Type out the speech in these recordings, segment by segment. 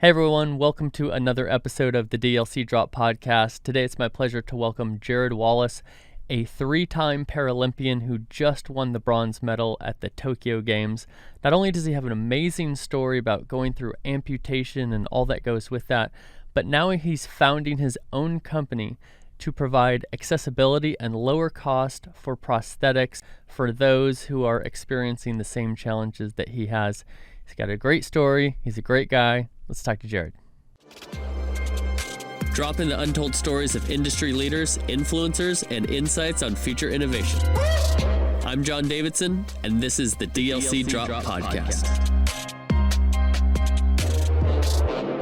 Hey everyone, welcome to another episode of the DLC Drop Podcast. Today it's my pleasure to welcome Jarryd Wallace, a three-time Paralympian who just won the bronze medal at the Tokyo Games. Not only does he have an amazing story about going through amputation and all that goes with that, but now he's founding his own company to provide accessibility and lower cost for prosthetics for those who are experiencing the same challenges that he has. He's got a great story. He's a great guy. Let's talk to Jarryd. Drop in the untold stories of industry leaders, influencers, and insights on future innovation. I'm John Davidson, and this is the DLC Drop Podcast.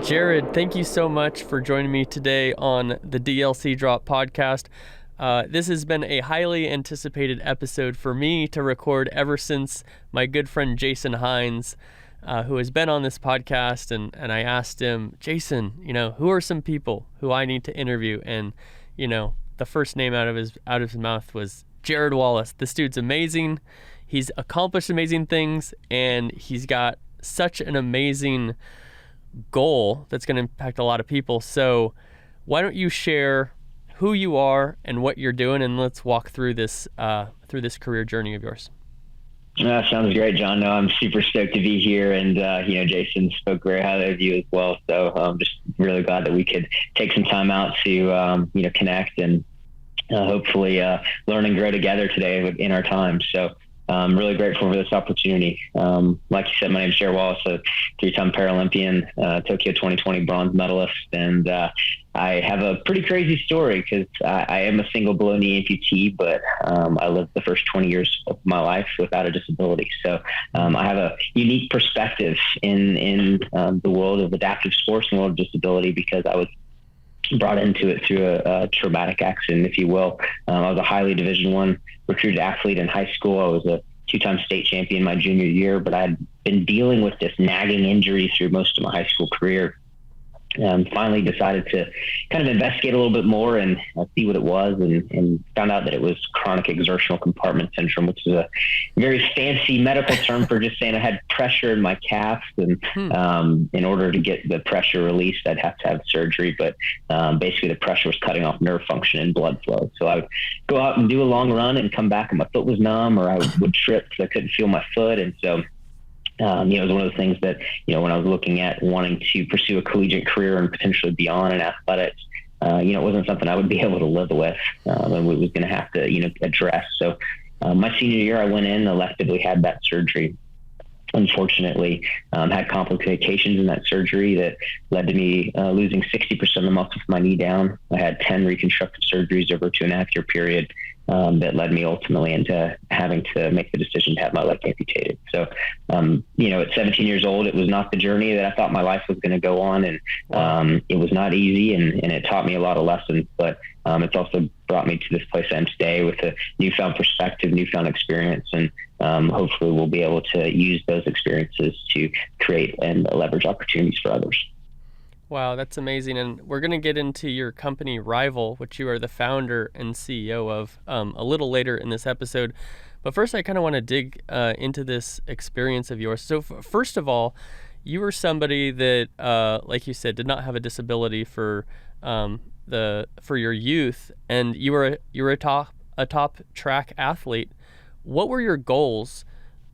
Jarryd, thank you so much for joining me today on the DLC Drop Podcast. This has been a highly anticipated episode for me to record ever since my good friend Jason Hines, who has been on this podcast, and I asked him, Jason, who are some people who I need to interview? And, the first name out of his mouth was Jarryd Wallace. This dude's amazing. He's accomplished amazing things, and he's got such an amazing goal that's going to impact a lot of people. So why don't you share who you are and what you're doing, and let's walk through this career journey of yours. Sounds great, John. No, I'm super stoked to be here, and Jason spoke very highly of you as well. So I'm just really glad that we could take some time out to connect and hopefully learn and grow together today in our time. So I'm really grateful for this opportunity. Like you said, my name is Jarryd Wallace, a three-time Paralympian, Tokyo 2020 bronze medalist, and I have a pretty crazy story because I am a single below knee amputee, but I lived the first 20 years of my life without a disability. So I have a unique perspective in the world of adaptive sports and world of disability because I was brought into it through a traumatic accident, if you will. I was a highly Division I recruited athlete in high school. I was a two-time state champion my junior year, but I had been dealing with this nagging injury through most of my high school career. Finally decided to kind of investigate a little bit more and see what it was, and found out that it was chronic exertional compartment syndrome, which is a very fancy medical term for just saying I had pressure in my calves, and in order to get the pressure released, I'd have to have surgery. But basically the pressure was cutting off nerve function and blood flow. So I would go out and do a long run and come back and my foot was numb, or I would trip because I couldn't feel my foot. And so it was one of those things that, when I was looking at wanting to pursue a collegiate career and potentially beyond in athletics, it wasn't something I would be able to live with, and we was going to have to, address. So my senior year, I went in, electively had that surgery. Unfortunately, had complications in that surgery that led to me losing 60% of the muscle from my knee down. I had 10 reconstructive surgeries over a 2.5-year period. That led me ultimately into having to make the decision to have my leg amputated. So, at 17 years old, it was not the journey that I thought my life was going to go on. And it was not easy, and it taught me a lot of lessons. But it's also brought me to this place I am today with a newfound perspective, newfound experience. And hopefully we'll be able to use those experiences to create and leverage opportunities for others. Wow, that's amazing. And we're going to get into your company Rival, which you are the founder and CEO of, a little later in this episode. But first, I kind of want to dig into this experience of yours. So first of all, you were somebody that, like you said, did not have a disability for your youth, and you were a top track athlete. What were your goals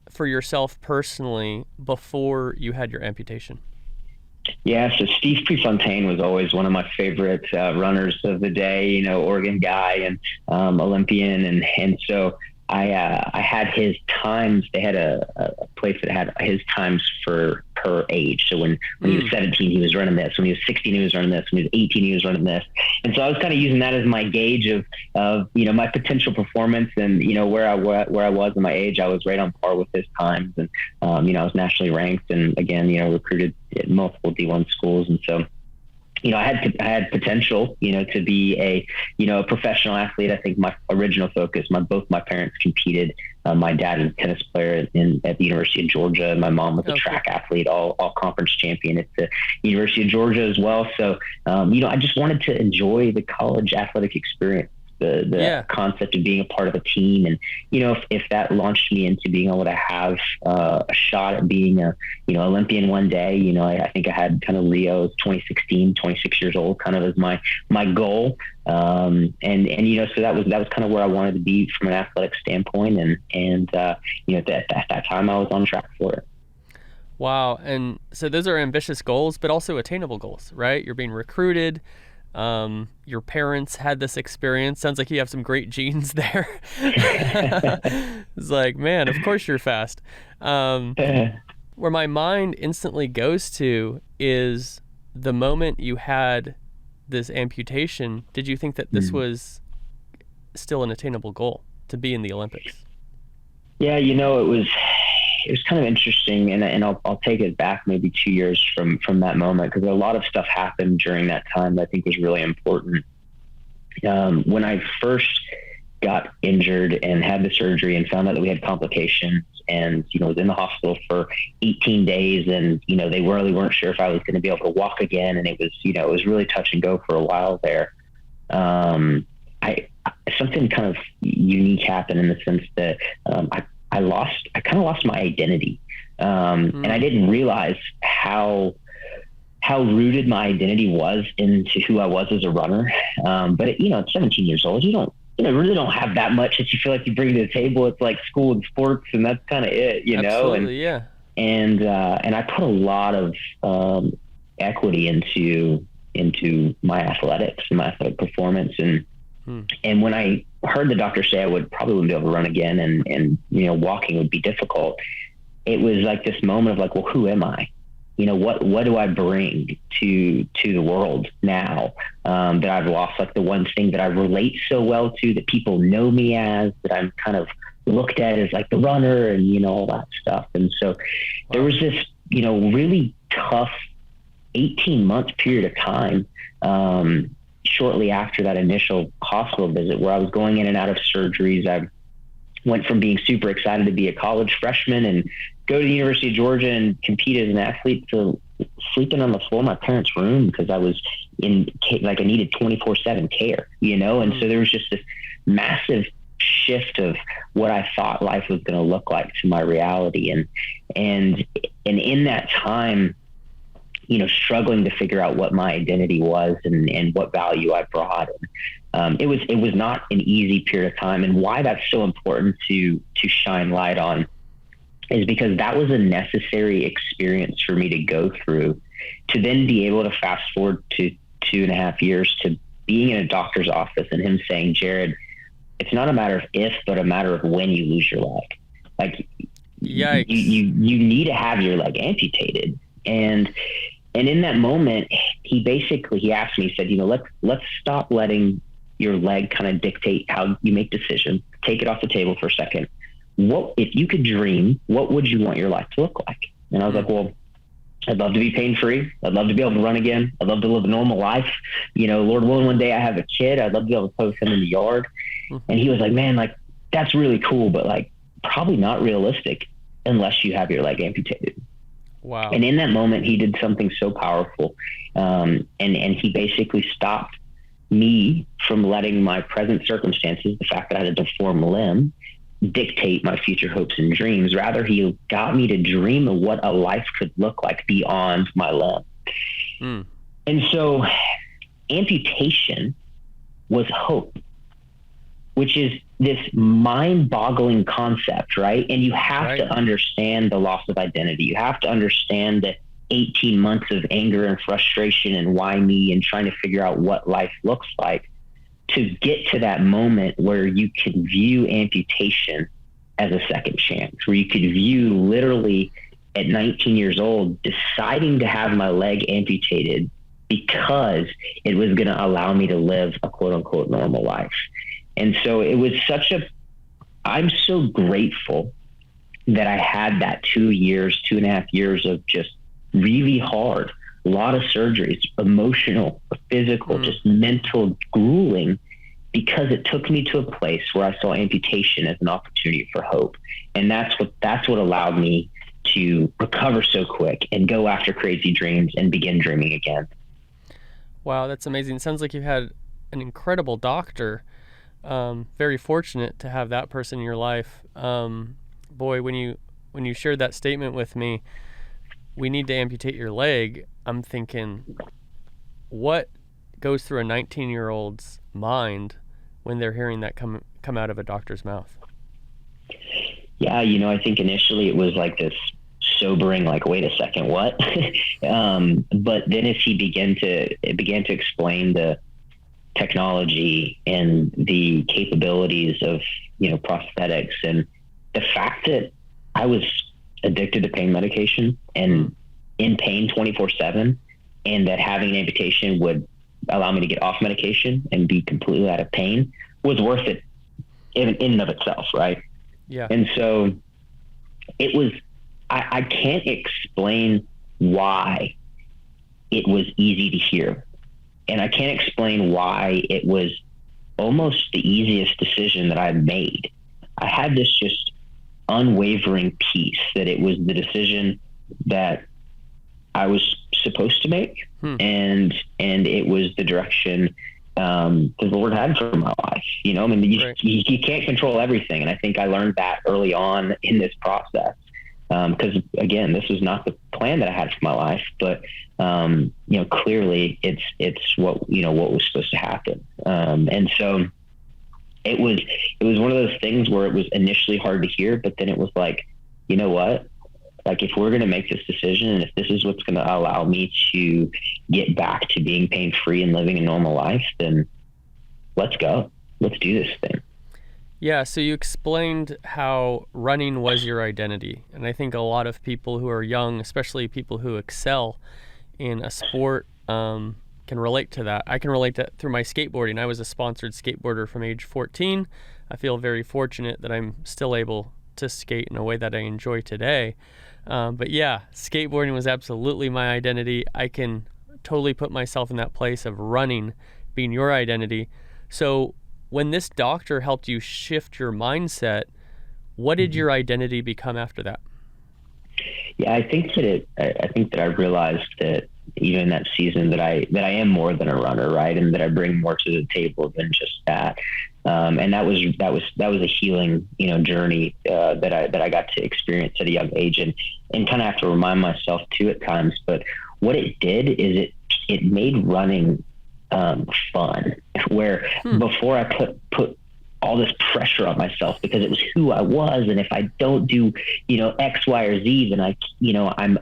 for yourself personally before you had your amputation? Yeah, so Steve Prefontaine was always one of my favorite runners of the day, Oregon guy and Olympian. And so I had his times. They had a place that had his times per age. So when he was 17, he was running this. When he was 16, he was running this. When he was 18, he was running this. And so I was kind of using that as my gauge of my potential performance, and where I was in my age. I was right on par with his times, and I was nationally ranked, and again recruited at multiple D1 schools. And so I had potential, to be a professional athlete. I think my original focus, both my parents competed. My dad was a tennis player at the University of Georgia. My mom was a track athlete, all conference champion at the University of Georgia as well. So, I just wanted to enjoy the college athletic experience. the concept of being a part of a team. And, if that launched me into being able to have a shot at being a, Olympian one day, I think I had kind of Rio 2016, 26 years old, kind of as my goal. So that was kind of where I wanted to be from an athletic standpoint. And at that time I was on track for it. Wow. And so those are ambitious goals, but also attainable goals, right? You're being recruited. Your parents had this experience. Sounds like you have some great genes there. It's like, man, of course you're fast. Where my mind instantly goes to is the moment you had this amputation. Did you think that this was still an attainable goal to be in the Olympics? Yeah, it was kind of interesting, and I'll take it back maybe 2 years from that moment, because a lot of stuff happened during that time that I think was really important. When I first got injured and had the surgery and found out that we had complications, and was in the hospital for 18 days, and they really weren't sure if I was going to be able to walk again, and it was really touch and go for a while there. Something kind of unique happened in the sense that I kind of lost my identity. And I didn't realize how rooted my identity was into who I was as a runner. But at 17 years old, you really don't have that much that you feel like you bring to the table. It's like school and sports, and that's kind of it, Absolutely, yeah. And I put a lot of equity into my athletics and my athletic performance. And when I heard the doctor say I probably wouldn't be able to run again, and walking would be difficult, it was like this moment of like, well, who am I? What do I bring to the world now that I've lost? Like the one thing that I relate so well to, that people know me as, that I'm kind of looked at as like the runner, and all that stuff. And so there was this really tough 18-month period of time shortly after that initial hospital visit, where I was going in and out of surgeries. I went from being super excited to be a college freshman and go to the University of Georgia and compete as an athlete, to sleeping on the floor of my parents' room because I was I needed 24/7 care, And so there was just this massive shift of what I thought life was going to look like to my reality. And in that time, struggling to figure out what my identity was and what value I brought. It was not an easy period of time. And why that's so important to shine light on is because that was a necessary experience for me to go through, to then be able to fast forward to 2.5 years to being in a doctor's office and him saying, Jarryd, it's not a matter of if, but a matter of when you lose your leg. Like, yikes. You need to have your leg amputated. And in that moment, he asked me, he said, let's stop letting your leg kind of dictate how you make decisions. Take it off the table for a second. What, if you could dream, what would you want your life to look like? And I was like, well, I'd love to be pain-free. I'd love to be able to run again. I'd love to live a normal life. Lord willing, one day I have a kid. I'd love to be able to play with him in the yard. Mm-hmm. And he was like, man, like, that's really cool, but like probably not realistic unless you have your leg amputated. Wow. And in that moment, he did something so powerful. And he basically stopped me from letting my present circumstances, the fact that I had a deformed limb, dictate my future hopes and dreams. Rather, he got me to dream of what a life could look like beyond my limb. Mm. And so amputation was hope, which is this mind-boggling concept, right? And you have to understand the loss of identity. You have to understand the 18 months of anger and frustration and why me, and trying to figure out what life looks like, to get to that moment where you can view amputation as a second chance, where you could view literally at 19 years old, deciding to have my leg amputated because it was going to allow me to live a quote unquote normal life. And so it was I'm so grateful that I had that 2.5 years of just really hard, a lot of surgeries, emotional, physical, just mental grueling, because it took me to a place where I saw amputation as an opportunity for hope. And that's what allowed me to recover so quick and go after crazy dreams and begin dreaming again. Wow, that's amazing. It sounds like you had an incredible doctor. very fortunate to have that person in your life. Boy, when you shared that statement with me, we need to amputate your leg, I'm thinking, what goes through a 19-year-old's mind when they're hearing that come out of a doctor's mouth? Yeah, I think initially it was like this sobering, like, wait a second, what? But then as he began to explain the technology and the capabilities of, prosthetics, and the fact that I was addicted to pain medication and in pain 24/7, and that having an amputation would allow me to get off medication and be completely out of pain was worth it in and of itself. Right. Yeah. And so it was, I can't explain why it was easy to hear. And I can't explain why it was almost the easiest decision that I made. I had this just unwavering peace that it was the decision that I was supposed to make. And it was the direction the Lord had for my life. You can't control everything. And I think I learned that early on in this process. Because again, this was not the plan that I had for my life, but clearly it's what was supposed to happen. And so it was one of those things where it was initially hard to hear, but then it was like, you know what? Like, if we're going to make this decision, and if this is what's going to allow me to get back to being pain-free and living a normal life, then let's go. Let's do this thing. Yeah, so you explained how running was your identity. And I think a lot of people who are young, especially people who excel in a sport, can relate to that. I can relate to that through my skateboarding. I was a sponsored skateboarder from age 14. I feel very fortunate that I'm still able to skate in a way that I enjoy today. But yeah, skateboarding was absolutely my identity. I can totally put myself in that place of running being your identity. So when this doctor helped you shift your mindset, what did your identity become after that? Yeah, I think that I realized that even in that season that I am more than a runner, right? And that I bring more to the table than just that. And that was a healing, journey, that I got to experience at a young age, and kind of have to remind myself too at times. But what it did is it made running fun, where before I put all this pressure on myself because it was who I was, and if I don't do X, Y, or Z, then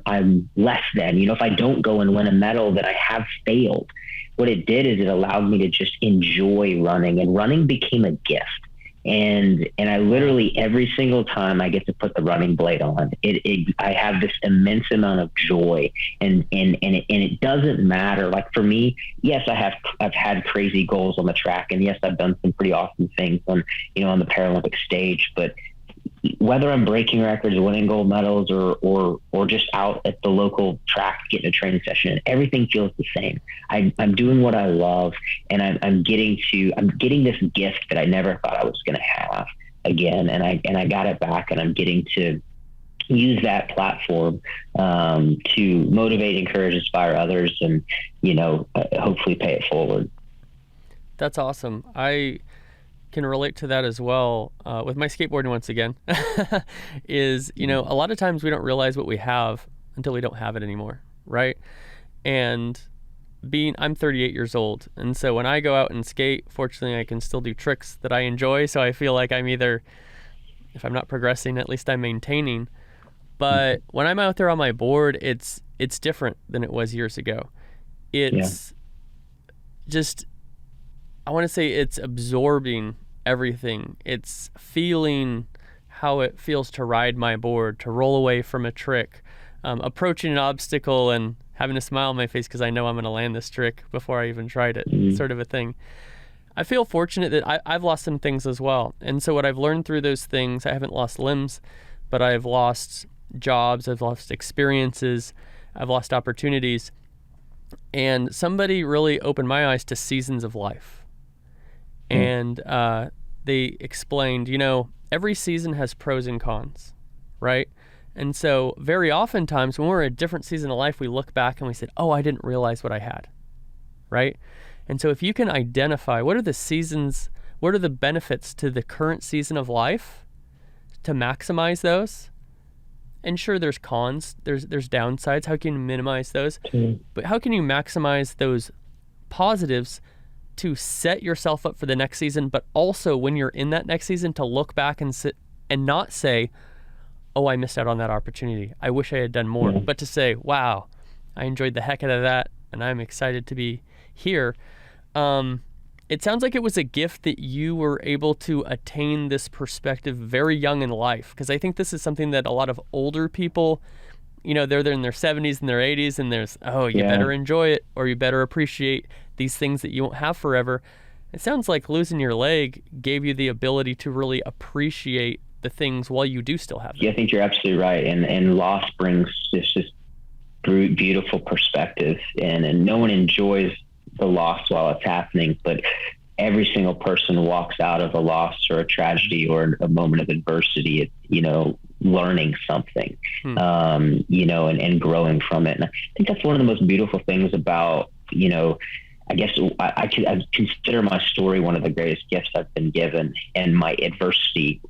I'm less than. If I don't go and win a medal, then I have failed. What it did is it allowed me to just enjoy running, and running became a gift. And I literally, every single time I get to put the running blade on, I have this immense amount of joy, and it doesn't matter. Like, for me, yes, I've had crazy goals on the track, and yes, I've done some pretty awesome things on the Paralympic stage, but whether I'm breaking records, winning gold medals, or just out at the local track getting a training session, everything feels the same. I'm doing what I love, and I'm getting this gift that I never thought I was going to have again, and I got it back, and I'm getting to use that platform to motivate, encourage, inspire others, and hopefully pay it forward. That's awesome. I can relate to that as well with my skateboarding once again. Is a lot of times we don't realize what we have until we don't have it anymore, right? And I'm 38 years old, and so when I go out and skate, fortunately I can still do tricks that I enjoy, so I feel like I'm either, if I'm not progressing, at least I'm maintaining. But when I'm out there on my board, it's different than it was years ago. It's just, I want to say, it's absorbing everything. It's feeling how it feels to ride my board, to roll away from a trick, approaching an obstacle and having a smile on my face because I know I'm going to land this trick before I even tried it, sort of a thing. I feel fortunate that I've lost some things as well. And so what I've learned through those things, I haven't lost limbs, but I've lost jobs, I've lost experiences, I've lost opportunities. And somebody really opened my eyes to seasons of life. And they explained, every season has pros and cons, right? And so very oftentimes when we're in a different season of life, we look back and we said, oh, I didn't realize what I had, right? And so if you can identify what are the seasons, what are the benefits to the current season of life to maximize those? And sure, there's cons, there's downsides. How can you minimize those? But how can you maximize those positives to set yourself up for the next season, but also when you're in that next season to look back and sit and not say, oh, I missed out on that opportunity, I wish I had done more, but to say, wow, I enjoyed the heck out of that and I'm excited to be here. It sounds like it was a gift that you were able to attain this perspective very young in life, because I think this is something that a lot of older people, they're in their 70s and their 80s, and there's, you better enjoy it, or you better appreciate these things that you won't have forever. It sounds like losing your leg gave you the ability to really appreciate the things while you do still have them. Yeah, I think you're absolutely right. And loss brings this just beautiful perspective, and no one enjoys the loss while it's happening, but every single person walks out of a loss or a tragedy or a moment of adversity, learning something, and growing from it. And I think that's one of the most beautiful things about, I guess I consider my story one of the greatest gifts I've been given, and my adversity,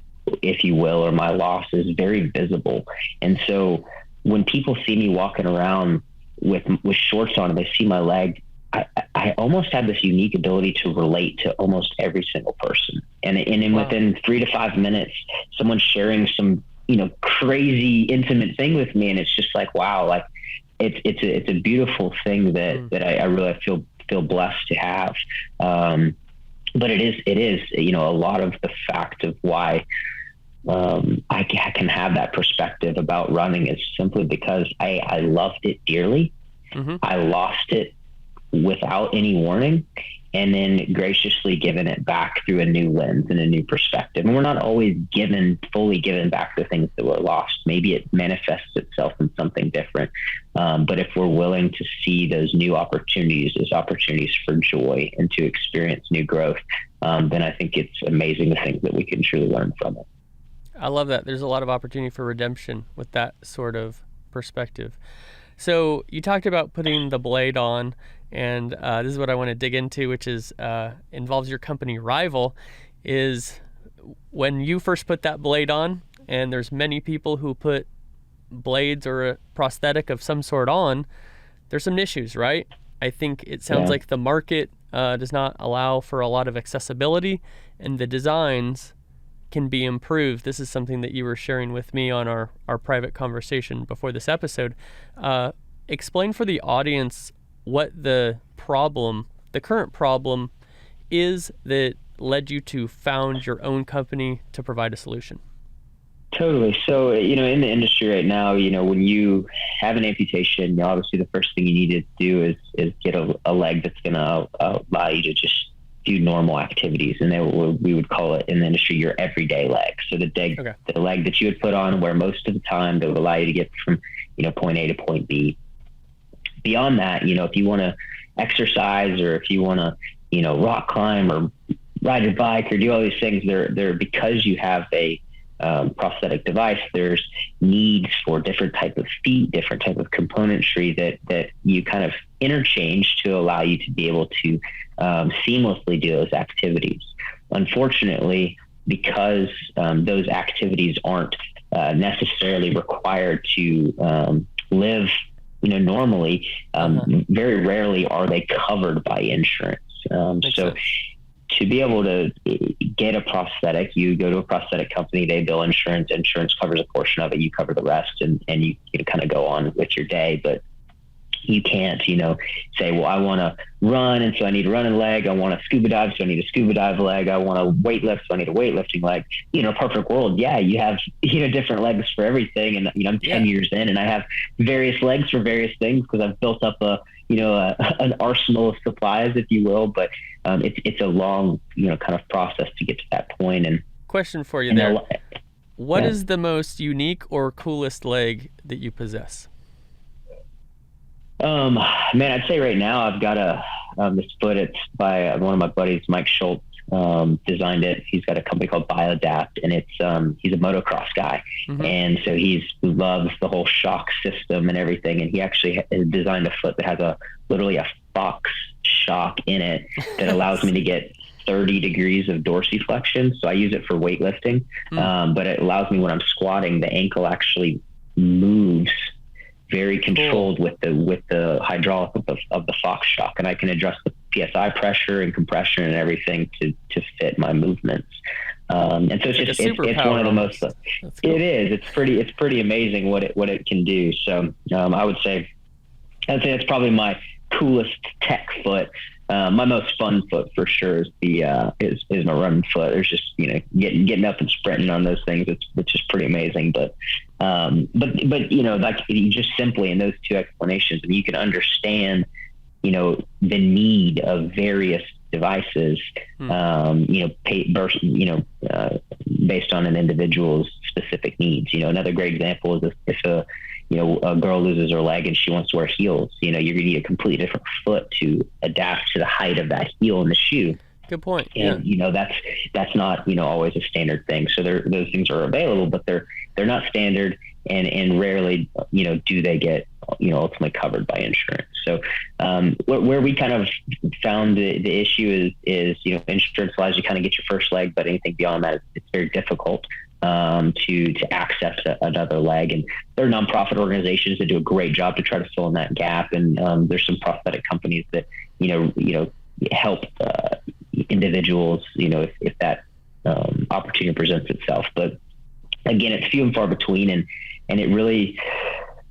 if you will, or my loss is very visible. And so when people see me walking around with shorts on and they see my leg, I almost have this unique ability to relate to almost every single person. And within 3 to 5 minutes, someone's sharing some, crazy intimate thing with me. And it's just like, wow, like it's a beautiful thing that I really feel blessed to have. But it is, a lot of the fact of why I can have that perspective about running is simply because I loved it dearly. I lost it without any warning, and then graciously given it back through a new lens and a new perspective. And we're not always fully given back the things that were lost. Maybe it manifests itself in something different. But if we're willing to see those new opportunities as opportunities for joy and to experience new growth, then I think it's amazing the things that we can truly learn from it. I love that. There's a lot of opportunity for redemption with that sort of perspective. So you talked about putting the blade on, and this is what I want to dig into, which is involves your company rival, is when you first put that blade on, and there's many people who put blades or a prosthetic of some sort on, there's some issues, right? I think it sounds like the market does not allow for a lot of accessibility, and the designs can be improved. This is something that you were sharing with me on our private conversation before this episode. Explain for the audience what the current problem is that led you to found your own company to provide a solution. Totally. So, in the industry right now, when you have an amputation, obviously the first thing you need to do is get a leg that's going to allow you to just do normal activities. And we would call it in the industry your everyday leg. So the leg that you would put on where most of the time that would allow you to get from, point A to point B. Beyond that, if you want to exercise, or if you want to, rock climb or ride your bike or do all these things, they're because you have a prosthetic device, there's needs for different type of feet, different type of componentry that you kind of interchange to allow you to be able to seamlessly do those activities. Unfortunately, because those activities aren't necessarily required to live normally, very rarely are they covered by insurance. So to be able to get a prosthetic, you go to a prosthetic company, they bill insurance covers a portion of it, you cover the rest, and you kind of go on with your day. But you can't, say, well, I want to run, and so I need a running leg. I want to scuba dive, so I need a scuba dive leg. I want to weight lift, so I need a weightlifting leg. Perfect world. Yeah, you have, different legs for everything. And, I'm 10 years in, and I have various legs for various things because I've built up an arsenal of supplies, if you will. But it's a long, kind of process to get to that point. And question for you there. What is the most unique or coolest leg that you possess? Man, I'd say right now I've got this foot. It's by one of my buddies, Mike Schultz, designed it. He's got a company called BioAdapt, and he's a motocross guy. And so he loves the whole shock system and everything. And he actually has designed a foot that has literally a Fox shock in it that allows me to get 30 degrees of dorsiflexion. So I use it for weightlifting, but it allows me when I'm squatting, the ankle actually moves very controlled with the hydraulic of the Fox shock, and I can adjust the PSI pressure and compression and everything to fit my movements. And so it's one of the most, cool. It is, it's pretty amazing what it can do. So, I'd say that's probably my coolest tech foot. My most fun foot for sure is my running foot. There's just, getting up and sprinting on those things, which is pretty amazing. But like you just simply in those two explanations, and you can understand, the need of various devices, based on an individual's specific needs. Another great example is if a girl loses her leg and she wants to wear heels, you're going to need a completely different foot to adapt to the height of that heel in the shoe. Good point. And, that's not, always a standard thing. So those things are available, but they're not standard, and rarely, do they get, ultimately covered by insurance. So, where we kind of found the issue is, insurance allows you to kind of get your first leg, but anything beyond that, it's very difficult to access another leg. And there are nonprofit organizations that do a great job to try to fill in that gap. And there's some prosthetic companies that, help individuals, if that opportunity presents itself. But again, it's few and far between, and it really,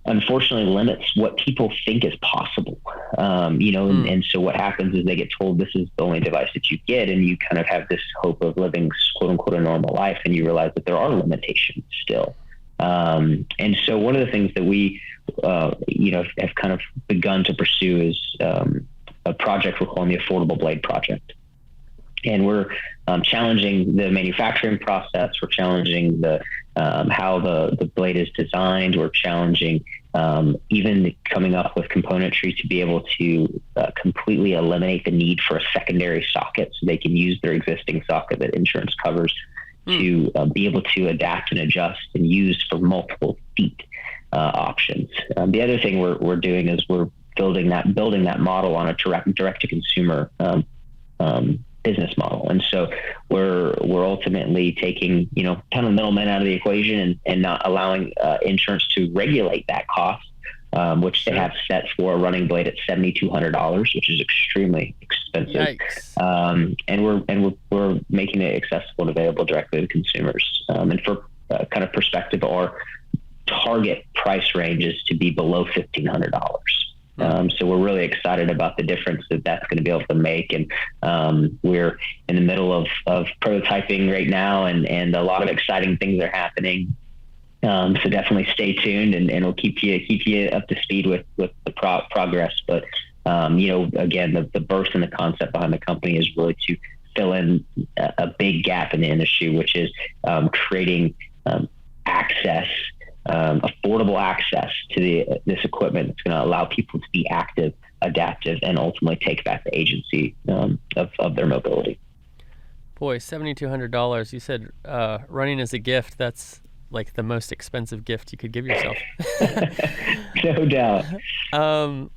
unfortunately, limits what people think is possible. And so what happens is they get told this is the only device that you get, and you kind of have this hope of living quote unquote a normal life, and you realize that there are limitations still. And so one of the things that we, have kind of begun to pursue is a project we're calling the Affordable Blade Project. And we're challenging the manufacturing process. We're challenging the how the blade is designed. We're challenging even coming up with componentry to be able to completely eliminate the need for a secondary socket, so they can use their existing socket that insurance covers to be able to adapt and adjust and use for multiple feet options. The other thing we're doing is we're building that model on a direct to consumer business model. And so we're ultimately taking, kind of middlemen out of the equation and not allowing insurance to regulate that cost, which they have set for a running blade at $7,200, which is extremely expensive. And we're making it accessible and available directly to consumers. And for kind of perspective, our target price range is to be below $1,500. So we're really excited about the difference that's going to be able to make. And we're in the middle of prototyping right now, and a lot of exciting things are happening. So definitely stay tuned, and we'll keep you up to speed with the progress. But, again, the birth and the concept behind the company is really to fill in a big gap in the industry, which is creating access, affordable access to this equipment that's going to allow people to be active, adaptive, and ultimately take back the agency of their mobility. Boy, $7,200. You said running is a gift. That's like the most expensive gift you could give yourself. No doubt.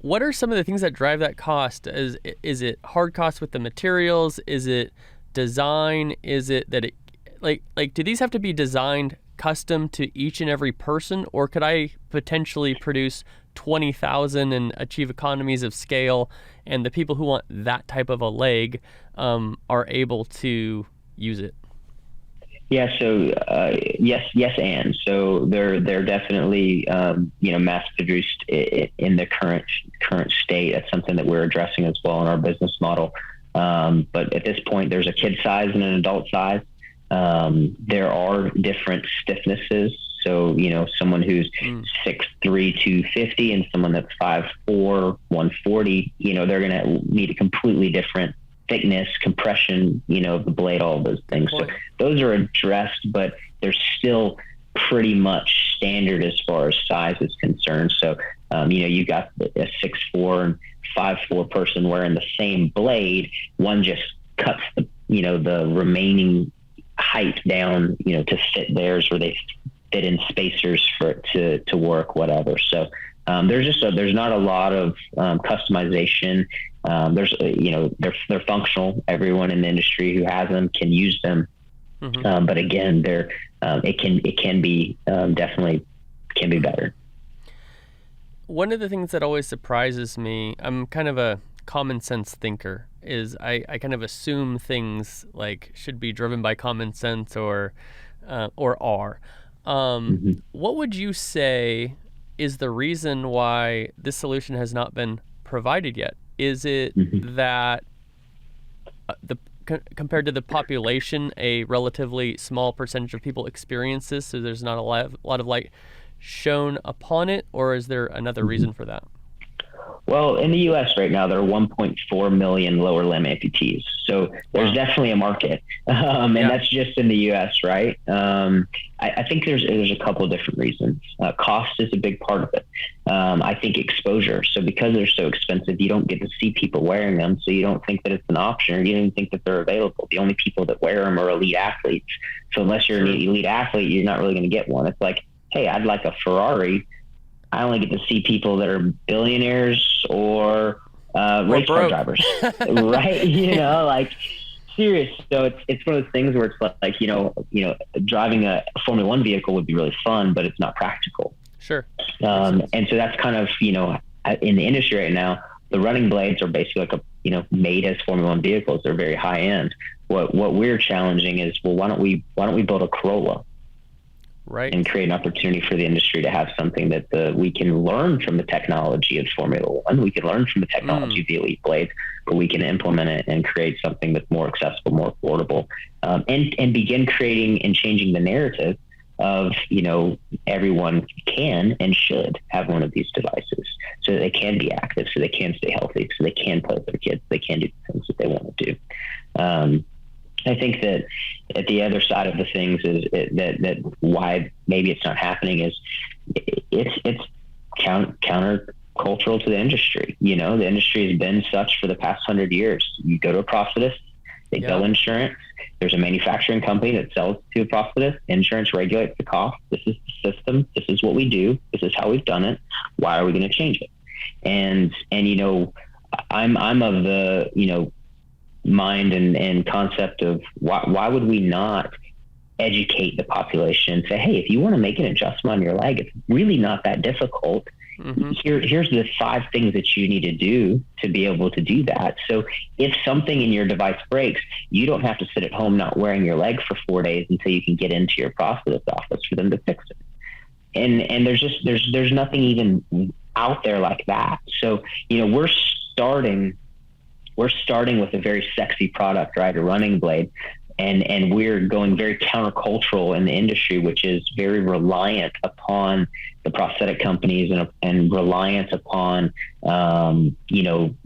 What are some of the things that drive that cost? Is it hard costs with the materials? Is it design? Is it that it like do these have to be designed custom to each and every person, or could I potentially produce 20,000 and achieve economies of scale, and the people who want that type of a leg are able to use it? Yeah. So yes, and so they're definitely mass produced in the current state. That's something that we're addressing as well in our business model. But at this point, there's a kid size and an adult size. There are different stiffnesses. So, someone who's 6'3", 250 and someone that's 5'4", 140, they're going to need a completely different thickness, compression, of the blade, all of those things. So those are addressed, but they're still pretty much standard as far as size is concerned. So, you got a 6'4" and 5'4" person wearing the same blade. One just cuts the remaining height down, to fit theirs, where they fit in spacers for it to work, whatever. So there's not a lot of customization There's, they're functional. Everyone in the industry who has them can use them. Mm-hmm. But again, it can be definitely can be better. One of the things that always surprises me, I'm kind of a common sense thinker, is I kind of assume things like should be driven by common sense or are. Mm-hmm. What would you say is the reason why this solution has not been provided yet? Is it mm-hmm. that compared to the population, a relatively small percentage of people experience this, so there's not a lot of light shown upon it, or is there another mm-hmm. reason for that? Well, in the U.S. right now, there are 1.4 million lower limb amputees. So there's definitely a market. And that's just in the U.S., right? I think there's a couple of different reasons. Cost is a big part of it. I think exposure. So because they're so expensive, you don't get to see people wearing them. So you don't think that it's an option, or you don't even think that they're available. The only people that wear them are elite athletes. So unless you're an elite athlete, you're not really going to get one. It's like, hey, I'd like a Ferrari. I only get to see people that are billionaires or race car drivers, right? Like serious. So it's one of those things where it's like, driving a Formula One vehicle would be really fun, but it's not practical. Sure. And so that's kind of, in the industry right now, the running blades are basically like made as Formula One vehicles. They're very high end. What we're challenging is, well, why don't we build a Corolla? Right. And create an opportunity for the industry to have something that we can learn from the technology of Formula One. We can learn from the technology of the elite blades, but we can implement it and create something that's more accessible, more affordable, and begin creating and changing the narrative of, everyone can and should have one of these devices so that they can be active, so they can stay healthy, so they can play with their kids, they can do the things that they want to do. I think that at the other side of the things is that why maybe it's not happening is it's counter cultural to the industry. The industry has been such for the past 100 years. You go to a prosthetist, they bill insurance. There's a manufacturing company that sells to a prosthetist. Insurance regulates the cost. This is the system. This is what we do. This is how we've done it. Why are we going to change it? And I'm of the mind and concept of why would we not educate the population and say, hey, if you want to make an adjustment on your leg, it's really not that difficult. Mm-hmm. Here's the 5 things that you need to do to be able to do that. So if something in your device breaks, you don't have to sit at home not wearing your leg for 4 days until you can get into your prosthetist office for them to fix it. And there's nothing even out there like that. So we're starting with a very sexy product, right? A running blade. And we're going very countercultural in the industry, which is very reliant upon the prosthetic companies and reliant upon,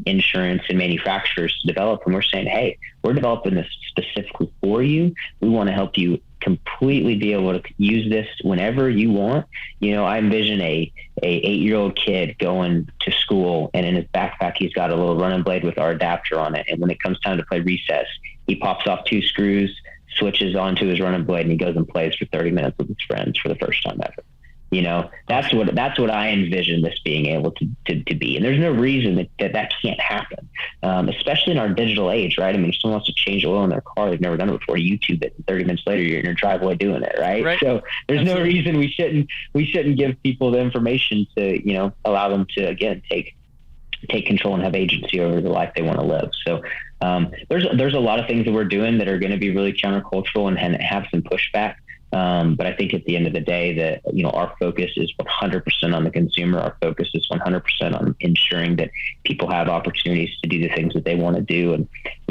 insurance and manufacturers to develop. And we're saying, hey, we're developing this specifically for you. We want to help you completely be able to use this whenever you want. I envision a 8-year-old kid going to school, and in his backpack, he's got a little running blade with our adapter on it. And when it comes time to play recess, he pops off 2 screws, switches onto his running blade, and he goes and plays for 30 minutes with his friends for the first time ever. That's what I envision this being able to be. And there's no reason that can't happen, especially in our digital age, right? I mean, if someone wants to change oil in their car, they've never done it before, YouTube it, and 30 minutes later, you're in your driveway doing it, right? So there's no reason we shouldn't give people the information to, allow them to, again, take control and have agency over the life they want to live. So there's a lot of things that we're doing that are going to be really countercultural and have some pushback. But I think at the end of the day that, our focus is 100% on the consumer. Our focus is 100% on ensuring that people have opportunities to do the things that they want to do. And,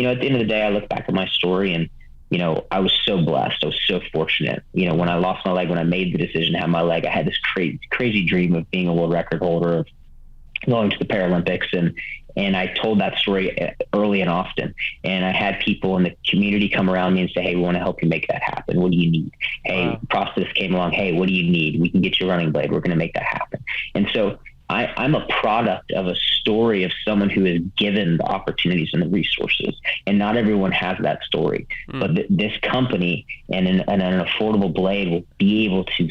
at the end of the day, I look back at my story and, I was so blessed. I was so fortunate. When I lost my leg, when I made the decision to have my leg, I had this crazy dream of being a world record holder, of going to the Paralympics. And I told that story early and often. And I had people in the community come around me and say, hey, we want to help you make that happen. What do you need? Hey, prosthetist came along. Hey, what do you need? We can get you a running blade. We're going to make that happen. And so I'm a product of a story of someone who is given the opportunities and the resources. And not everyone has that story. But this company and an affordable blade will be able to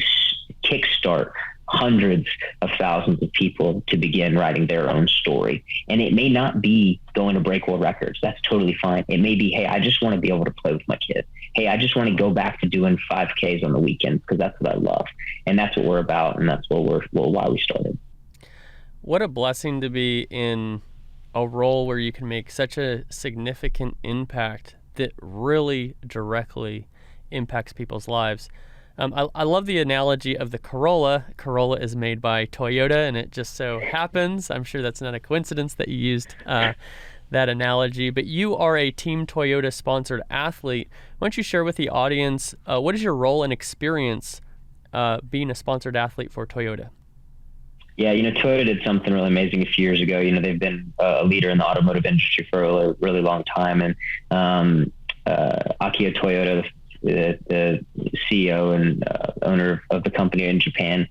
kickstart hundreds of thousands of people to begin writing their own story. And it may not be going to break world records. That's totally fine. It may be, hey, I just want to be able to play with my kids. Hey, I just want to go back to doing 5Ks on the weekends because that's what I love. And that's what we're about. And that's why we started. What a blessing to be in a role where you can make such a significant impact that really directly impacts people's lives. I love the analogy of the Corolla. Corolla is made by Toyota, and it just so happens, I'm sure that's not a coincidence that you used that analogy, but you are a Team Toyota sponsored athlete. Why don't you share with the audience, what is your role and experience being a sponsored athlete for Toyota? Yeah, Toyota did something really amazing a few years ago. They've been a leader in the automotive industry for a really long time. And Akio Toyoda, the CEO and owner of the company in Japan,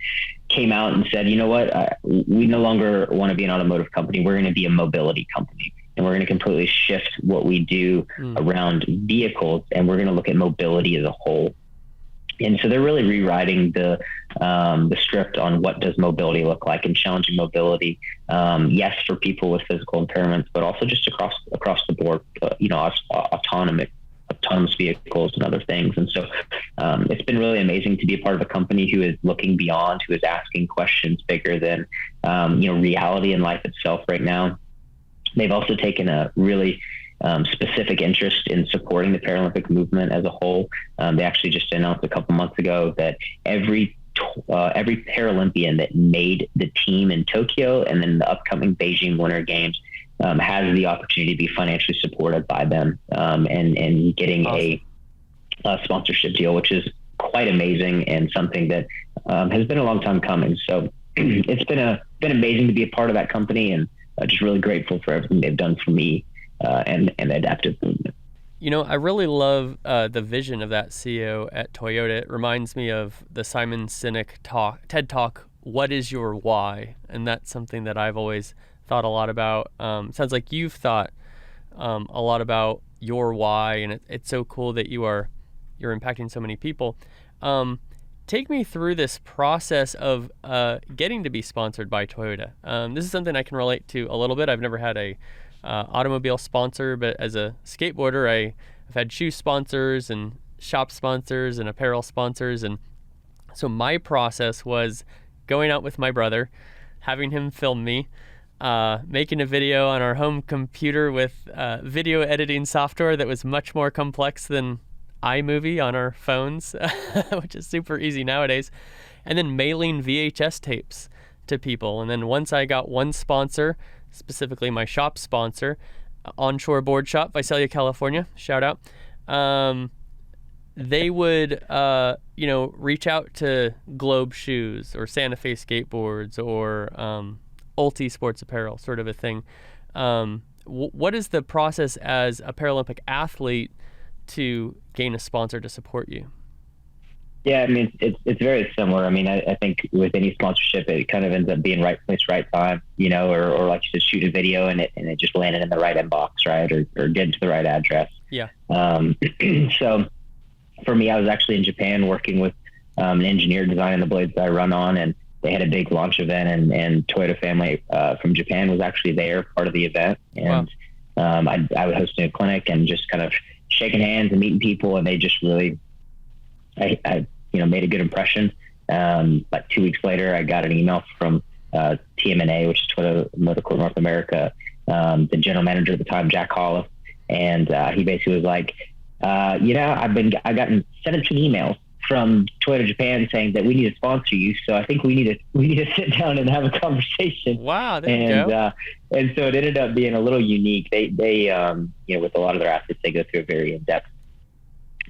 came out and said, you know what, we no longer want to be an automotive company. We're going to be a mobility company. And we're going to completely shift what we do around vehicles. And we're going to look at mobility as a whole. And so they're really rewriting the script on what does mobility look like and challenging mobility. Yes, for people with physical impairments, but also just across the board, autonomous vehicles and other things. And so it's been really amazing to be a part of a company who is looking beyond, who is asking questions bigger than, reality in life itself right now. They've also taken a really specific interest in supporting the Paralympic movement as a whole. They actually just announced a couple months ago that every Paralympian that made the team in Tokyo and then the upcoming Beijing Winter Games has the opportunity to be financially supported by them and getting a sponsorship deal, which is quite amazing and something that has been a long time coming. So it's been amazing to be a part of that company, and just really grateful for everything they've done for me and the adaptive movement. I really love the vision of that CEO at Toyota. It reminds me of the Simon Sinek TED Talk, What is Your Why? And that's something that I've always thought a lot about. Sounds like you've thought a lot about your why, and it's so cool that you're impacting so many people. Take me through this process of getting to be sponsored by Toyota. This is something I can relate to a little bit. I've never had a automobile sponsor, but as a skateboarder, I've had shoe sponsors and shop sponsors and apparel sponsors. And so my process was going out with my brother, having him film me, making a video on our home computer with video editing software that was much more complex than iMovie on our phones, which is super easy nowadays, and then mailing VHS tapes to people. And then once I got one sponsor, specifically my shop sponsor, Onshore Board Shop, Visalia, California, shout out, they would reach out to Globe Shoes or Santa Fe Skateboards or Ulti Sports Apparel, sort of a thing. What is the process as a Paralympic athlete to gain a sponsor to support you? Yeah, I mean, it's very similar. I mean, I think with any sponsorship, it kind of ends up being right place, right time, or like you said, shoot a video and it just landed in the right inbox, right? Or get to the right address. Yeah. So for me, I was actually in Japan working with an engineer designing the blades that I run on, and they had a big launch event, and Toyota family from Japan was actually there, part of the event. And wow. I was hosting a clinic and just kind of shaking hands and meeting people, and they just really, I made a good impression. Like 2 weeks later, I got an email from TMNA, which is Toyota Motor Corp North America, the general manager at the time, Jack Hollis, and he basically was like, I've gotten 17 emails from Toyota Japan saying that we need to sponsor you. So I think we need to sit down and have a conversation. Wow, there you go. And so it ended up being a little unique. They with a lot of their athletes, they go through a very in-depth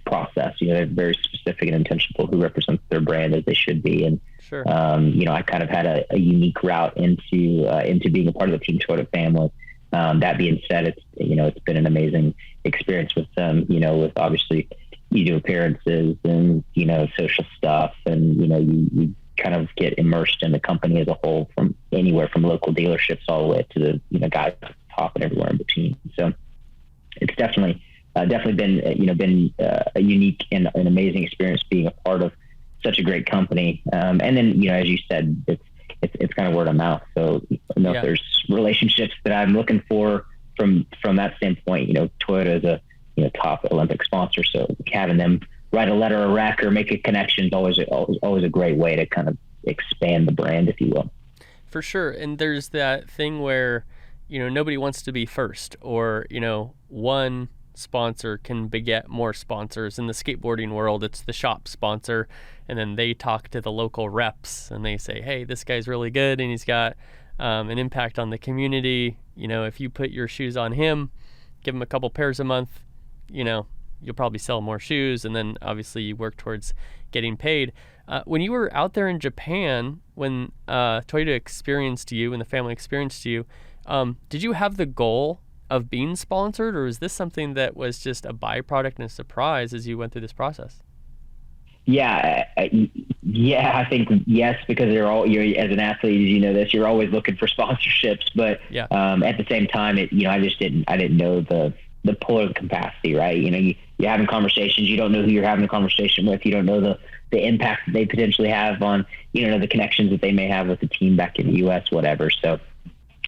process. They're very specific and intentional who represents their brand as they should be. And sure. I kind of had a unique route into being a part of the Team Toyota family. That being said, it's been an amazing experience with them. With obviously you do appearances and social stuff, and you kind of get immersed in the company as a whole, from anywhere from local dealerships all the way to the guys at the top and everywhere in between. So it's definitely been a unique and an amazing experience being a part of such a great company. And then, as you said, it's kind of word of mouth. So, if there's relationships that I'm looking for from that standpoint, Toyota is a, top Olympic sponsor. So having them write a letter of rec or make a connection is always a great way to kind of expand the brand, if you will. For sure. And there's that thing where, nobody wants to be first, or, one sponsor can beget more sponsors. In the skateboarding world, it's the shop sponsor, and then they talk to the local reps and they say, hey, this guy's really good and he's got an impact on the community. If you put your shoes on him, give him a couple pairs a month, you'll probably sell more shoes, and then obviously you work towards getting paid. When you were out there in Japan, when Toyota experienced you and the family experienced you, did you have the goal of being sponsored, or is this something that was just a byproduct and a surprise as you went through this process? Yeah, I think yes, because you're as an athlete, this, you're always looking for sponsorships, but at the same time, I didn't know the pull or the capacity, right? You're having conversations, you don't know who you're having a conversation with, you don't know the impact that they potentially have on, the connections that they may have with the team back in the U.S., whatever. So,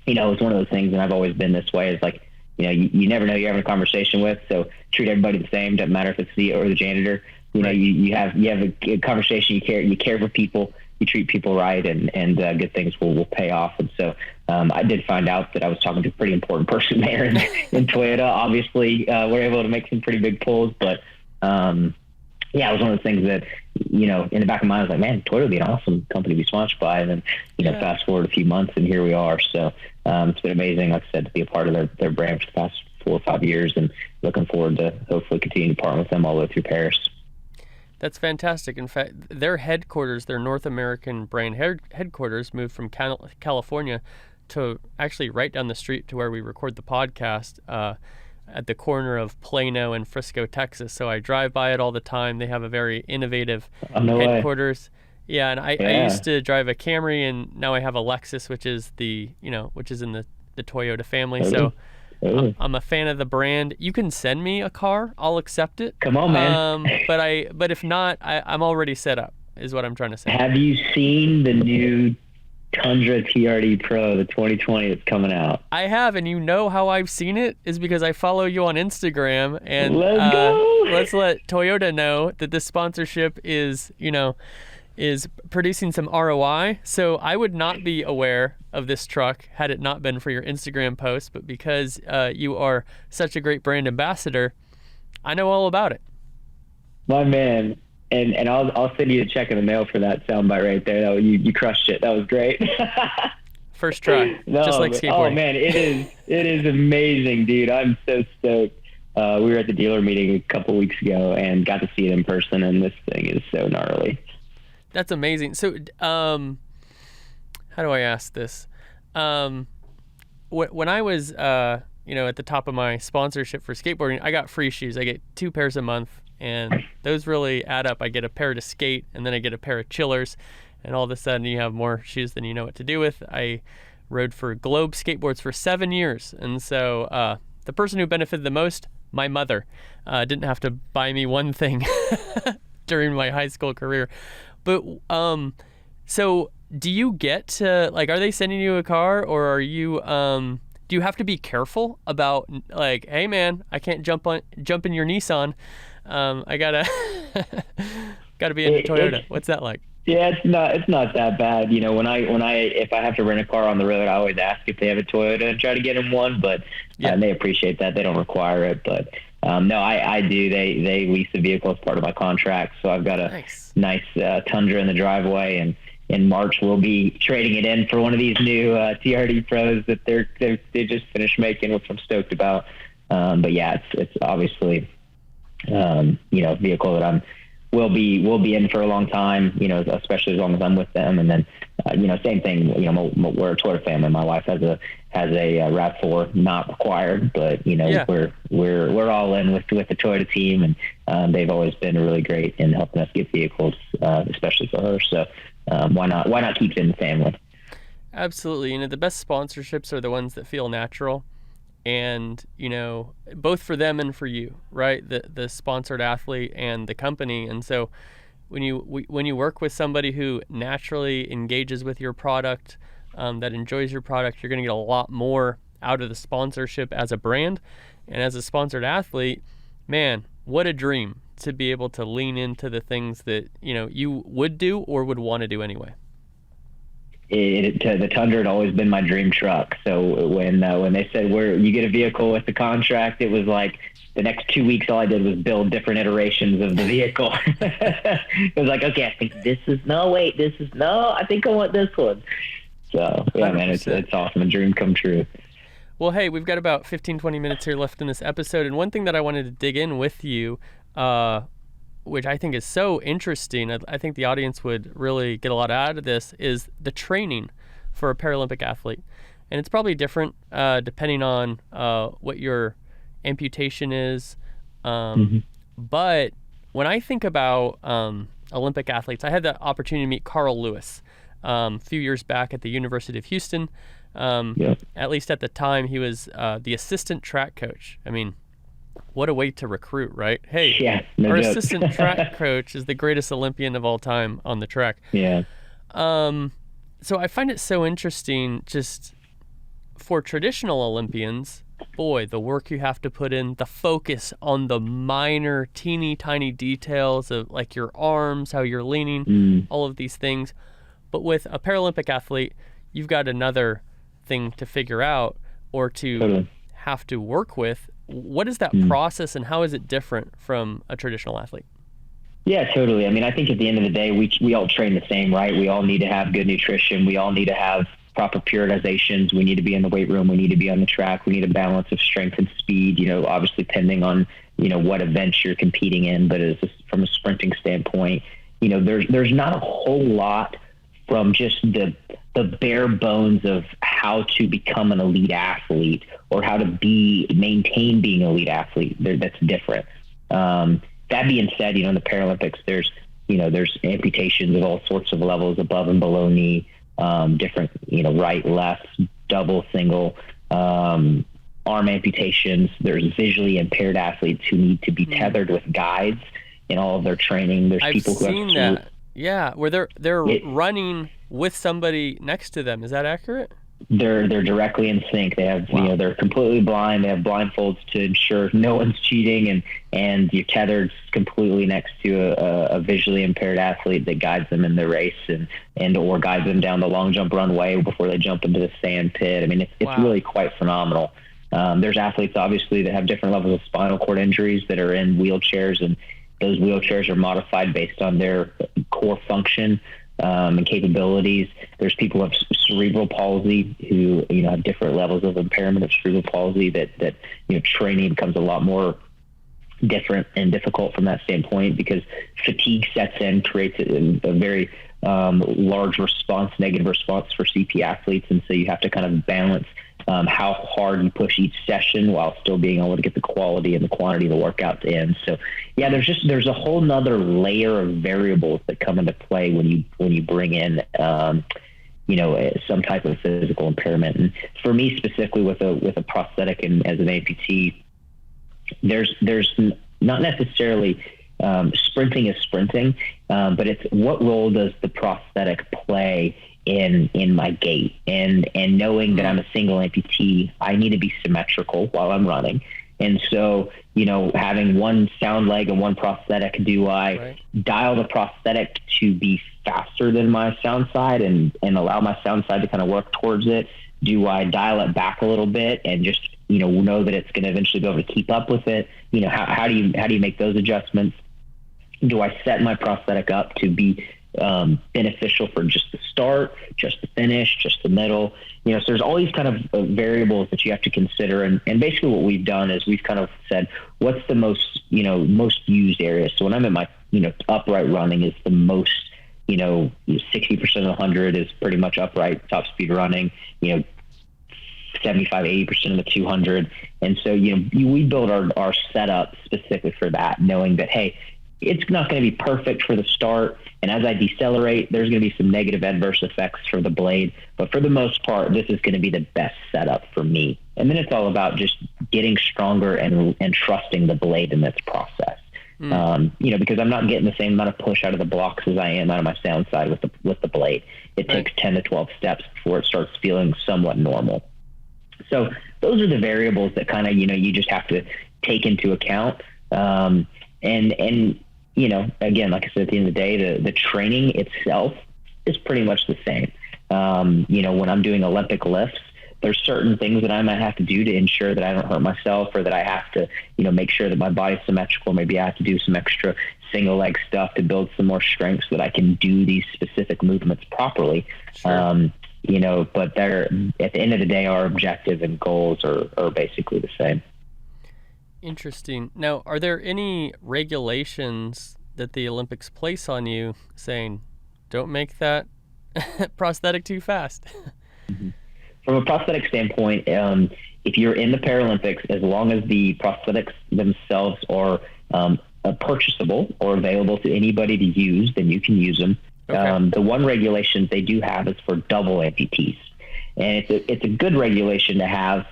it's one of those things, and I've always been this way, is like, you never know who you're having a conversation with, so treat everybody the same. Doesn't matter if it's the or the janitor. Right. You have a conversation. You care for people. You treat people right, and good things will pay off. And so I did find out that I was talking to a pretty important person there in Toyota. Obviously, we're able to make some pretty big pulls, but it was one of those things that, in the back of my mind, I was like, man, Toyota would be an awesome company to be sponsored by. And then, fast forward a few months and here we are. So it's been amazing, like I said, to be a part of their brand for the past 4 or 5 years, and looking forward to hopefully continue to partner with them all the way through Paris. That's fantastic. In fact, their headquarters, their North American brand headquarters, moved from California to actually right down the street to where we record the podcast, at the corner of Plano and Frisco, Texas. So I drive by it all the time. They have a very innovative headquarters. Way. Yeah, and I used to drive a Camry, and now I have a Lexus, which is in the Toyota family. So I'm a fan of the brand. You can send me a car, I'll accept it. Come on, man. But if not, I'm already set up, is what I'm trying to say. Have you seen the new Tundra TRD Pro, the 2020 that's coming out? I have, and how I've seen it is because I follow you on Instagram, and let's go. Let's let Toyota know that this sponsorship is producing some ROI. So I would not be aware of this truck had it not been for your Instagram post, but because you are such a great brand ambassador, I know all about it. My man. And I'll send you a check in the mail for that soundbite right there. You crushed it. That was great. First try, just like skateboarding. Oh man, it is amazing, dude. I'm so stoked. We were at the dealer meeting a couple weeks ago and got to see it in person, and this thing is so gnarly. That's amazing. So, how do I ask this? When I was, at the top of my sponsorship for skateboarding, I got free shoes. I get 2 pairs a month. And those really add up. I get a pair to skate, and then I get a pair of chillers, and all of a sudden you have more shoes than you know what to do with. I rode for Globe Skateboards for 7 years, and so the person who benefited the most, my mother, didn't have to buy me one thing during my high school career. But so do you get to, are they sending you a car, or are you do you have to be careful about, hey man, I can't jump in your Nissan? I gotta be in Toyota. What's that like? Yeah, it's not that bad. If I have to rent a car on the road, I always ask if they have a Toyota and try to get them one, but they appreciate that. They don't require it, but no, I do. They lease the vehicle as part of my contract. So I've got a nice Tundra in the driveway, and in March we'll be trading it in for one of these new TRD Pros that they just finished making, which I'm stoked about. But yeah, it's obviously a vehicle that will be in for a long time, especially as long as I'm with them. And then, same thing, we're a Toyota family. My wife has a RAV4, not required, but we're all in with the Toyota team, and they've always been really great in helping us get vehicles, especially for her. So why not keep it in the family? Absolutely. The best sponsorships are the ones that feel natural. And, both for them and for you, right? The sponsored athlete and the company. And so when you work with somebody who naturally engages with your product, that enjoys your product, you're going to get a lot more out of the sponsorship as a brand. And as a sponsored athlete, man, what a dream to be able to lean into the things that, you know, you would do or would want to do anyway. The Tundra had always been my dream truck. So when they said you get a vehicle with the contract, it was like the next 2 weeks, all I did was build different iterations of the vehicle. It was like, okay, I think I think I want this one. So yeah, 100%. Man, it's awesome. A dream come true. Well, hey, we've got about 15, 20 minutes here left in this episode. And one thing that I wanted to dig in with you, which I think is so interesting, I think the audience would really get a lot out of this, is the training for a Paralympic athlete. And it's probably different depending on what your amputation is. But when I think about Olympic athletes, I had the opportunity to meet Carl Lewis a few years back at the University of Houston. At least at the time, he was the assistant track coach. I mean, what a way to recruit, right? Hey, our assistant track coach is the greatest Olympian of all time on the track. Yeah. So I find it so interesting just for traditional Olympians, boy, the work you have to put in, the focus on the minor, teeny tiny details of like your arms, how you're leaning, all of these things. But with a Paralympic athlete, you've got another thing to figure out or to have to work with. What is that process and how is it different from a traditional athlete? Yeah, totally. I mean, I think at the end of the day, we all train the same, right? We all need to have good nutrition. We all need to have proper periodizations. We need to be in the weight room. We need to be on the track. We need a balance of strength and speed, you know, obviously depending on, you know, what events you're competing in. But from a sprinting standpoint, you know, there's not a whole lot from just the bare bones of how to become an elite athlete or how to maintain being an elite athlete. That's different. That being said, you know, in the Paralympics, there's amputations of all sorts of levels, above and below knee, different, you know, right, left, double, single, arm amputations. There's visually impaired athletes who need to be tethered with guides in all of their training. There's people who have seen that. Yeah, where they're running with somebody next to them. Is that accurate? They're directly in sync. They have, you know, they're completely blind. They have blindfolds to ensure no one's cheating, and you're tethered completely next to a visually impaired athlete that guides them in the race and or guides them down the long jump runway before they jump into the sand pit. I mean, it's really quite phenomenal. There's athletes obviously that have different levels of spinal cord injuries that are in wheelchairs, and those wheelchairs are modified based on their core function and capabilities. There's people who have cerebral palsy who, you know, have different levels of impairment of cerebral palsy that you know, training becomes a lot more different and difficult from that standpoint because fatigue sets in, creates a very large negative response for CP athletes. And so you have to kind of balance how hard you push each session while still being able to get the quality and the quantity of the workout in. So yeah, there's a whole nother layer of variables that come into play when you bring in, you know, some type of physical impairment. And for me specifically with a prosthetic and as an amputee, there's not necessarily sprinting is sprinting, but it's what role does the prosthetic play in my gait, and knowing that I'm a single amputee, I need to be symmetrical while I'm running. And so, you know, having one sound leg and one prosthetic, do I dial the prosthetic to be faster than my sound side and allow my sound side to kind of work towards it? Do I dial it back a little bit and just, you know that it's going to eventually be able to keep up with it? You know, how do you make those adjustments? Do I set my prosthetic up to be beneficial for just the start, just the finish, just the middle? You know, so there's all these kind of variables that you have to consider. And basically what we've done is we've kind of said, what's the most used area? So when I'm in my, you know, upright running is the most, you know, 60% of the 100 is pretty much upright top speed running, you know, 75, 80% of the 200. And so, you know, we build our setup specifically for that, knowing that, hey, it's not going to be perfect for the start. And as I decelerate, there's going to be some negative adverse effects for the blade. But for the most part, this is going to be the best setup for me. And then it's all about just getting stronger and trusting the blade in this process. Because I'm not getting the same amount of push out of the blocks as I am out of my sound side with the blade. It takes 10 to 12 steps before it starts feeling somewhat normal. So those are the variables that kind of, you just have to take into account. And again, like I said, at the end of the day, the training itself is pretty much the same. When I'm doing Olympic lifts, there's certain things that I might have to do to ensure that I don't hurt myself, or that I have to, make sure that my body's symmetrical. Maybe I have to do some extra single leg stuff to build some more strength so that I can do these specific movements properly. Sure. But they're, at the end of the day, our objective and goals are basically the same. Interesting. Now, are there any regulations that the Olympics place on you saying, don't make that prosthetic too fast? Mm-hmm. From a prosthetic standpoint, if you're in the Paralympics, as long as the prosthetics themselves are purchasable or available to anybody to use, then you can use them. Okay. The one regulation they do have is for double amputees. And it's a good regulation to have,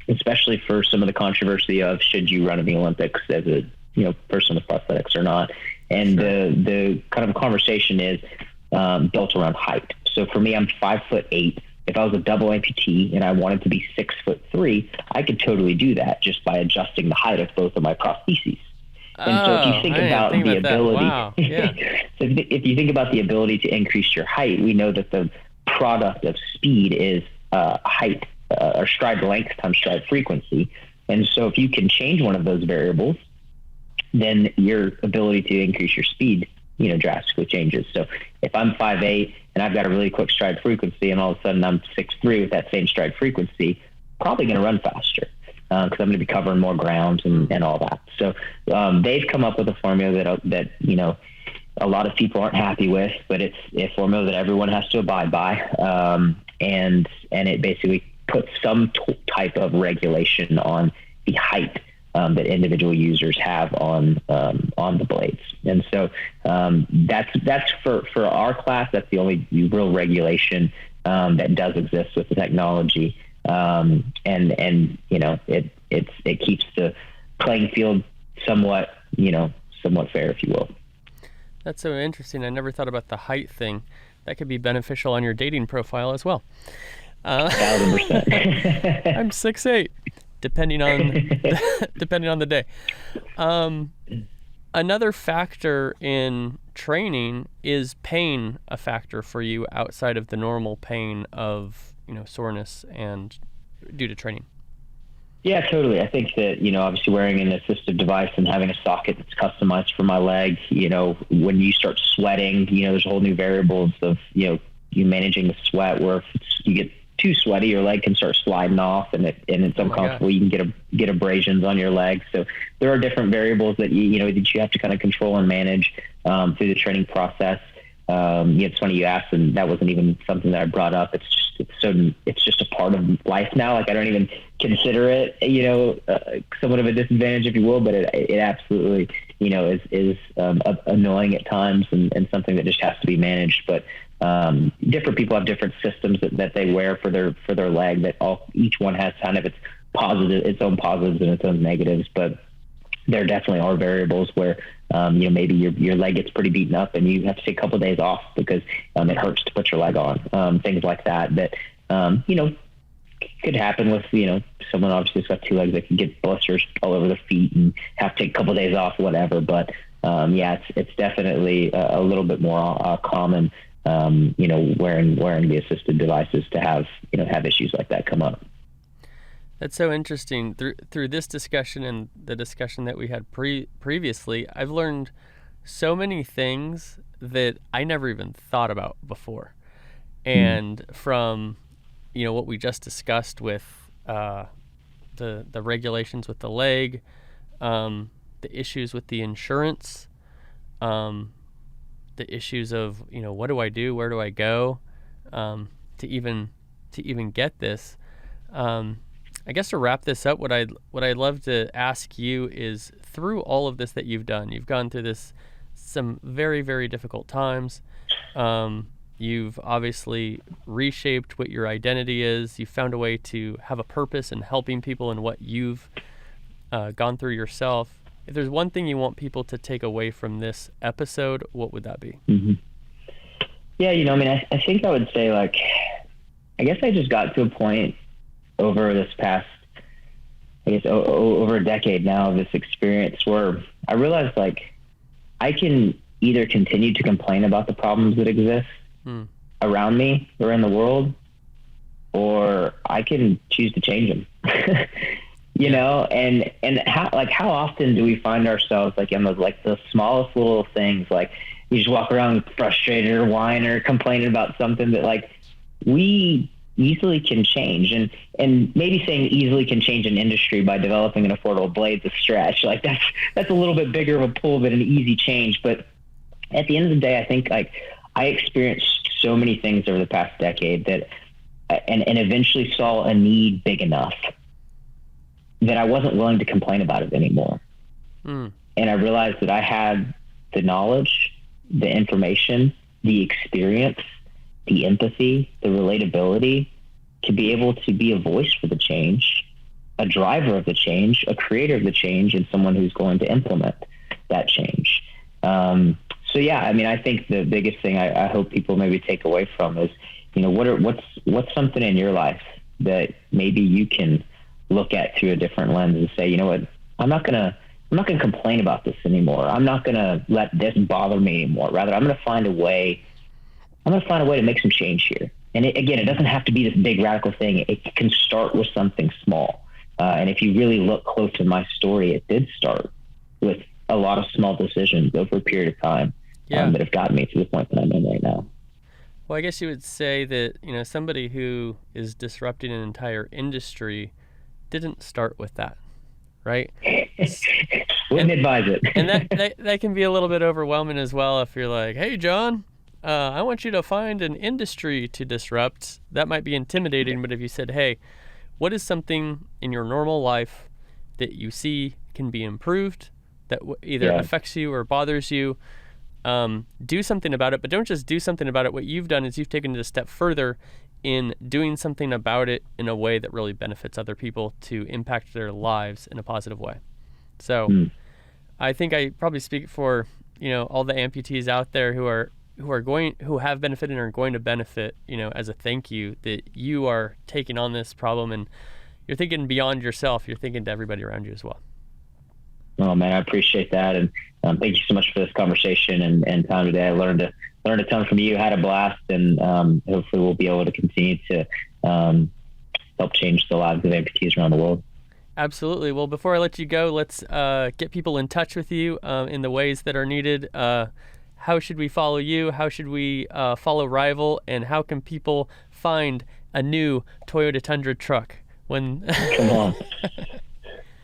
especially for some of the controversy of should you run in the Olympics as a person with prosthetics or not. And sure. The kind of conversation is built around height. So for me, I'm 5'8". If I was a double amputee and I wanted to be 6'3", I could totally do that just by adjusting the height of both of my prostheses. And so if you think about the ability, wow. Yeah. So if you think about the ability to increase your height, we know that the product of speed is height or stride length times stride frequency. And so if you can change one of those variables, then your ability to increase your speed, drastically changes. So if I'm 5'8" and I've got a really quick stride frequency, and all of a sudden I'm 6'3" with that same stride frequency, probably going to run faster because I'm going to be covering more ground and all that. So they've come up with a formula that a lot of people aren't happy with, but it's a formula that everyone has to abide by, and it basically puts some type of regulation on the height that individual users have on the blades. And so that's for our class, that's the only real regulation that does exist with the technology. It keeps the playing field somewhat fair, if you will. That's so interesting. I never thought about the height thing. That could be beneficial on your dating profile as well. 1,000%. I'm 6'8". Depending on the day. Another factor in training is pain a factor for you outside of the normal pain of soreness and due to training? Yeah, totally. I think that obviously wearing an assistive device and having a socket that's customized for my leg, when you start sweating, there's a whole new variables of you managing the sweat, where if you get too sweaty, your leg can start sliding off, and it's uncomfortable. You can get abrasions on your leg. So there are different variables that that you have to kind of control and manage through the training process. It's funny you asked, and that wasn't even something that I brought up. It's just a part of life now. Like I don't even consider it, somewhat of a disadvantage, if you will, but it absolutely, is annoying at times and something that just has to be managed. But different people have different systems that they wear for their leg, that each one has kind of its own positives and its own negatives. But there definitely are variables where maybe your leg gets pretty beaten up and you have to take a couple of days off because it hurts to put your leg on. Things like that could happen with someone obviously has got two legs that can get blisters all over their feet and have to take a couple of days off, whatever. But it's definitely a little bit more common. Wearing the assisted devices to have issues like that come up. That's so interesting. Through this discussion and the discussion that we had previously, I've learned so many things that I never even thought about before. And from what we just discussed with the regulations with the leg, the issues with the insurance, the issues of what do I do, where do I go, to even get this. I guess to wrap this up, what I'd love to ask you is, through all of this that you've done, you've gone through some very, very difficult times. You've obviously reshaped what your identity is. You've found a way to have a purpose in helping people in what you've gone through yourself. if there's one thing you want people to take away from this episode, what would that be? Mm-hmm. Yeah, I mean, I think I would say, like, I guess I just got to a point over this past, I guess, over a decade now of this experience where I realized, like, I can either continue to complain about the problems that exist around me or in the world, or I can choose to change them. You know, and how often do we find ourselves like in those, like, the smallest little things, like you just walk around frustrated or whine or complaining about something that, like, we easily can change, and maybe saying easily can change an industry by developing an affordable blade's a stretch. Like, that's a little bit bigger of a pull than an easy change. But at the end of the day, I think, like, I experienced so many things over the past decade that, and eventually saw a need big enough that I wasn't willing to complain about it anymore. And I realized that I had the knowledge, the information, the experience, the empathy, the relatability to be able to be a voice for the change, a driver of the change, a creator of the change, and someone who's going to implement that change. So yeah, I mean, I think the biggest thing I hope people maybe take away from is, what's something in your life that maybe you can look at through a different lens and say, you know what, I'm not gonna complain about this anymore. I'm not gonna let this bother me anymore. Rather, I'm gonna find a way to make some change here. And it doesn't have to be this big radical thing. It can start with something small. And if you really look close to my story, it did start with a lot of small decisions over a period of time that have gotten me to the point that I'm in right now. Well, I guess you would say that, somebody who is disrupting an entire industry didn't start with that, right? Wouldn't advise it. And that can be a little bit overwhelming as well if you're like, hey, John, I want you to find an industry to disrupt. That might be intimidating, but if you said, hey, what is something in your normal life that you see can be improved, that either affects you or bothers you, do something about it. But don't just do something about it. What you've done is you've taken it a step further in doing something about it in a way that really benefits other people to impact their lives in a positive way. So I think I probably speak for, all the amputees out there who have benefited and are going to benefit, as a thank you that you are taking on this problem, and you're thinking beyond yourself. You're thinking to everybody around you as well. Oh man, I appreciate that. And thank you so much for this conversation and time today. I learned a ton from you, had a blast, and hopefully we'll be able to continue to help change the lives of amputees around the world. Absolutely. Well, before I let you go, let's get people in touch with you in the ways that are needed. How should we follow you? How should we follow Rival? And how can people find a new Toyota Tundra truck? Come on.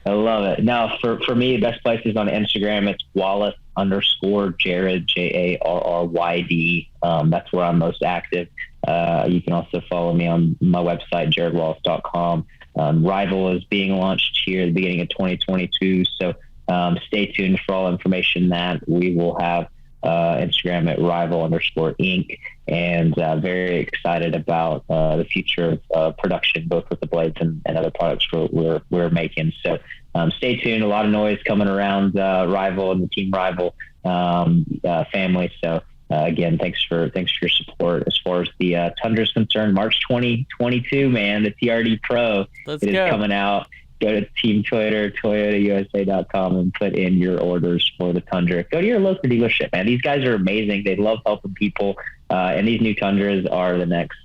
I love it. Now, for me, the best place is on Instagram. It's Wallace_Jarryd, Jarryd. That's where I'm most active. You can also follow me on my website, JarrydWallace.com. Rival is being launched here at the beginning of 2022. So stay tuned for all information that we will have Instagram at Rival_Inc. And very excited about the future of production, both with the blades and other products we're making. So stay tuned. A lot of noise coming around Rival and the Team Rival family. So again, thanks for your support. As far as the Tundra is concerned, March 2022, man, the TRD Pro is coming out. Go to Team Twitter, ToyotaUSA.com, and put in your orders for the Tundra. Go to your local dealership, man. These guys are amazing. They love helping people, and these new Tundras are the next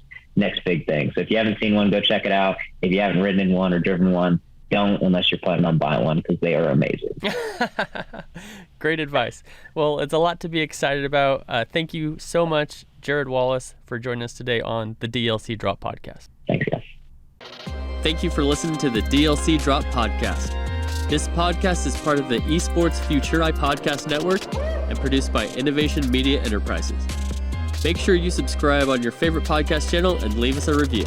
big thing. So if you haven't seen one, go check it out. If you haven't ridden in one or driven one, don't, unless you're planning on buying one, because they are amazing. Great advice. Well, it's a lot to be excited about. Thank you so much, Jarryd Wallace, for joining us today on the DLC Drop Podcast. Thanks, guys. Thank you for listening to the DLC Drop Podcast. This podcast is part of the Esports Futuri Podcast Network and produced by Innovation Media Enterprises. Make sure you subscribe on your favorite podcast channel and leave us a review.